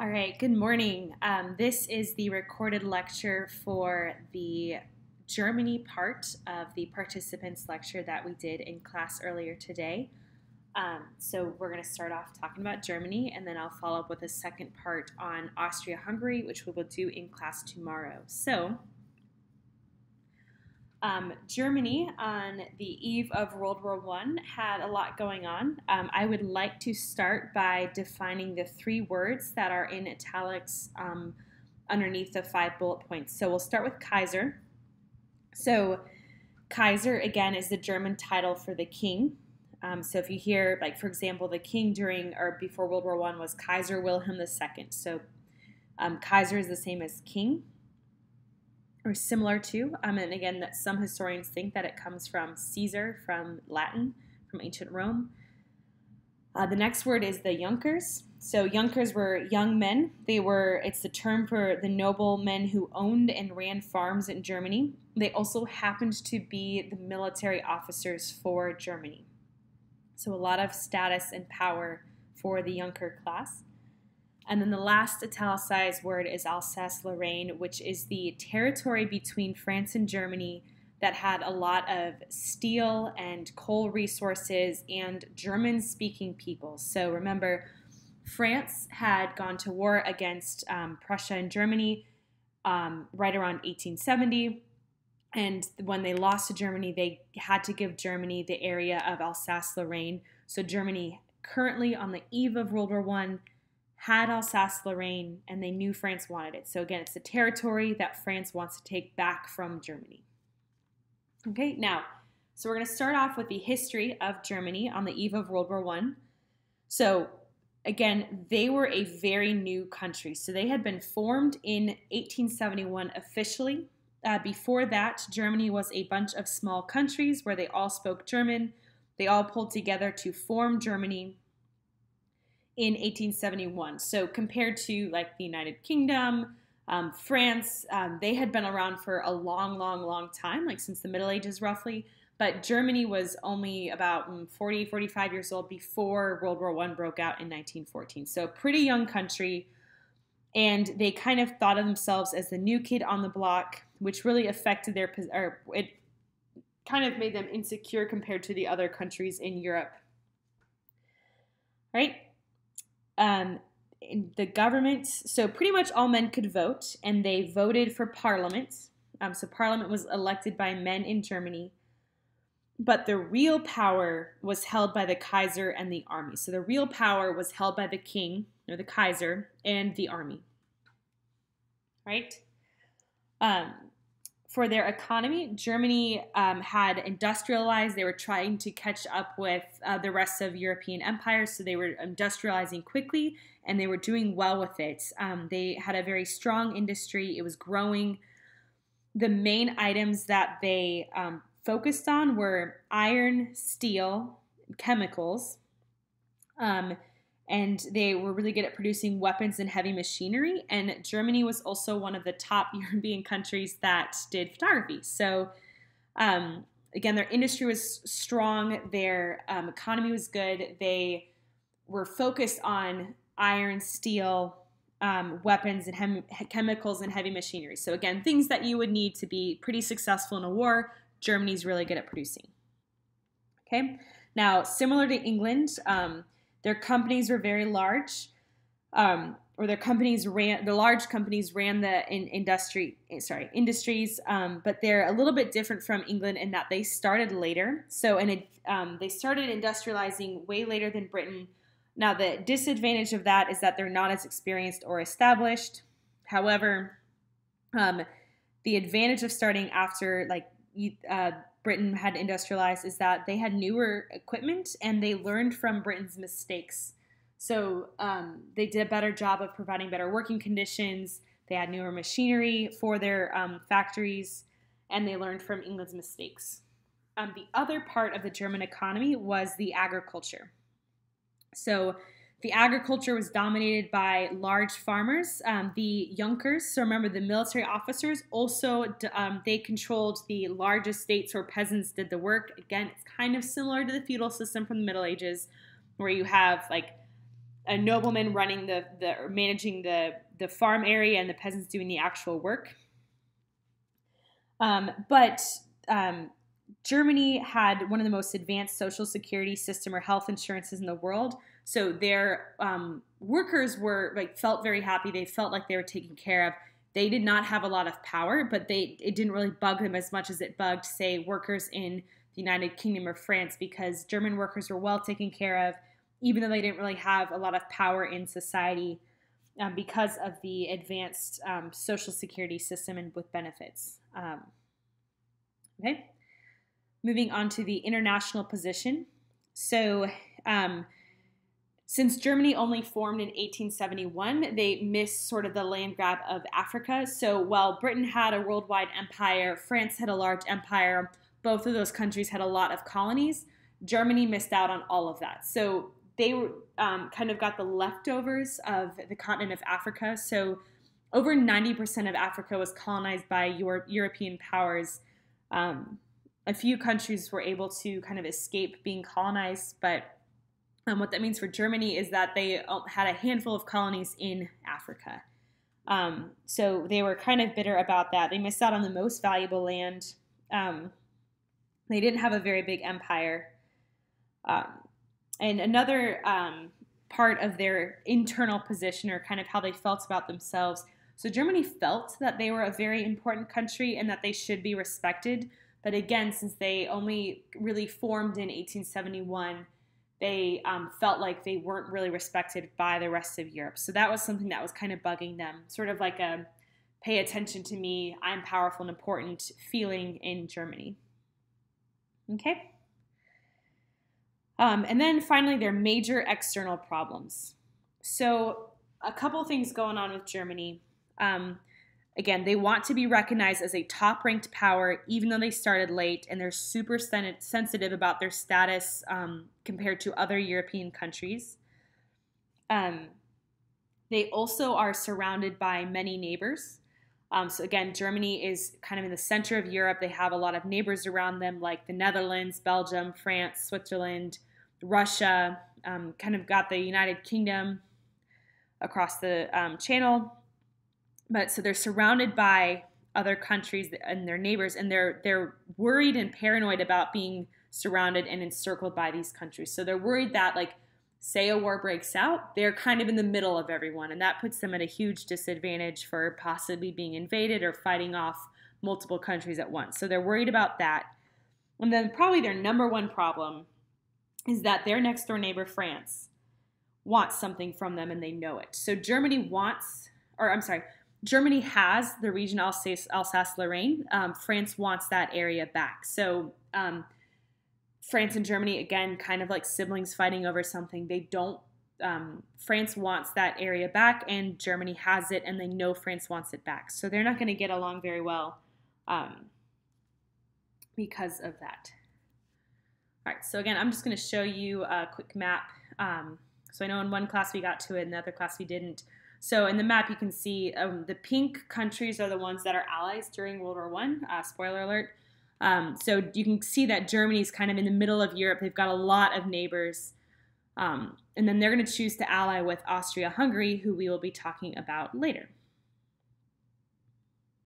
All right, good morning. This is the recorded lecture for the Germany part of the participants lecture that we did in class earlier today. So we're going to start off talking about Germany, and then I'll follow up with a second part on Austria-Hungary, which we will do in class tomorrow. So Germany, on the eve of World War I, had a lot going on. I would like to start by defining the three words that are in italics underneath the 5 bullet points. So we'll start with Kaiser. So Kaiser, again, is the German title for the king. So if you hear, like, for example, the king during or before World War I was Kaiser Wilhelm II. So Kaiser is the same as king, or similar to, and again, that some historians think that it comes from Caesar, from Latin, from ancient Rome. The next word is the Junkers. So Junkers were young men. It's the term for the noblemen who owned and ran farms in Germany. They also happened to be the military officers for Germany. So a lot of status and power for the Junker class. And then the last italicized word is Alsace-Lorraine, which is the territory between France and Germany that had a lot of steel and coal resources and German-speaking people. So remember, France had gone to war against Prussia and Germany right around 1870. And when they lost to Germany, they had to give Germany the area of Alsace-Lorraine. So Germany, currently on the eve of World War I, had Alsace-Lorraine, and they knew France wanted it. So again, it's the territory that France wants to take back from Germany. Okay, now, so we're going to start off with the history of Germany on the eve of World War I. So again, they were a very new country. So they had been formed in 1871 officially. Before that, Germany was a bunch of small countries where they all spoke German. They all pulled together to form Germany in 1871. So compared to like the United Kingdom, France, they had been around for a long time, like since the Middle Ages roughly. But Germany was only about 40, 45 years old before World War I broke out in 1914. So pretty young country. And they kind of thought of themselves as the new kid on the block, which really affected it kind of made them insecure compared to the other countries in Europe. Right? In the government, so pretty much all men could vote, and they voted for parliament. So parliament was elected by men in Germany, but the real power was held by the Kaiser and the army. So the real power was held by the king, or the Kaiser, and the army. Right? For their economy, Germany had industrialized. They were trying to catch up with the rest of European empires, so they were industrializing quickly, and they were doing well with it. They had a very strong industry. It was growing. The main items that they focused on were iron, steel, chemicals, and they were really good at producing weapons and heavy machinery. And Germany was also one of the top European countries that did photography. So again, their industry was strong. Their economy was good. They were focused on iron, steel, weapons, and chemicals and heavy machinery. So again, things that you would need to be pretty successful in a war, Germany's really good at producing. Okay, now similar to England, their companies were very large, or the large companies ran the industries, but they're a little bit different from England in that they started later. So they started industrializing way later than Britain. Now the disadvantage of that is that they're not as experienced or established. However, the advantage of starting after Britain had industrialized is that they had newer equipment and they learned from Britain's mistakes. So they did a better job of providing better working conditions. They had newer machinery for their factories, and they learned from England's mistakes. The other part of the German economy was the agriculture. So the agriculture was dominated by large farmers. The Junkers, so remember the military officers, also they controlled the large estates where peasants did the work. Again, it's kind of similar to the feudal system from the Middle Ages, where you have like a nobleman running or managing the farm area and the peasants doing the actual work. But Germany had one of the most advanced social security system or health insurances in the world. So their workers felt very happy. They felt like they were taken care of. They did not have a lot of power, but it didn't really bug them as much as it bugged, say, workers in the United Kingdom or France, because German workers were well taken care of, even though they didn't really have a lot of power in society because of the advanced social security system and with benefits. Okay. Moving on to the international position. So since Germany only formed in 1871, they missed sort of the land grab of Africa. So while Britain had a worldwide empire, France had a large empire, both of those countries had a lot of colonies, Germany missed out on all of that. So they were kind of got the leftovers of the continent of Africa. So over 90% of Africa was colonized by European powers. A few countries were able to kind of escape being colonized, but what that means for Germany is that they had a handful of colonies in Africa. So they were kind of bitter about that. They missed out on the most valuable land. They didn't have a very big empire. And another part of their internal position, or kind of how they felt about themselves. So Germany felt that they were a very important country and that they should be respected. But again, since they only really formed in 1871, they felt like they weren't really respected by the rest of Europe. So that was something that was kind of bugging them, sort of like a pay attention to me, I'm powerful and important feeling in Germany. Okay. And then finally, their major external problems. So a couple things going on with Germany. Again, they want to be recognized as a top-ranked power, even though they started late, and they're super sensitive about their status compared to other European countries. They also are surrounded by many neighbors. So again, Germany is kind of in the center of Europe. They have a lot of neighbors around them, like the Netherlands, Belgium, France, Switzerland, Russia, kind of got the United Kingdom across the channel. But so they're surrounded by other countries and their neighbors, and they're worried and paranoid about being surrounded and encircled by these countries. So they're worried that, like, say a war breaks out, they're kind of in the middle of everyone, and that puts them at a huge disadvantage for possibly being invaded or fighting off multiple countries at once. So they're worried about that. And then probably their number one problem is that their next door neighbor, France, wants something from them and they know it. So Germany has the region Alsace-Lorraine. France wants that area back. So France and Germany, again, kind of like siblings fighting over something. France wants that area back, and Germany has it, and they know France wants it back. So they're not going to get along very well because of that. All right, so again, I'm just going to show you a quick map. So I know in one class we got to it, in the other class we didn't. So in the map, you can see the pink countries are the ones that are allies during World War I. Spoiler alert. So you can see that Germany's kind of in the middle of Europe. They've got a lot of neighbors. And then they're going to choose to ally with Austria-Hungary, who we will be talking about later.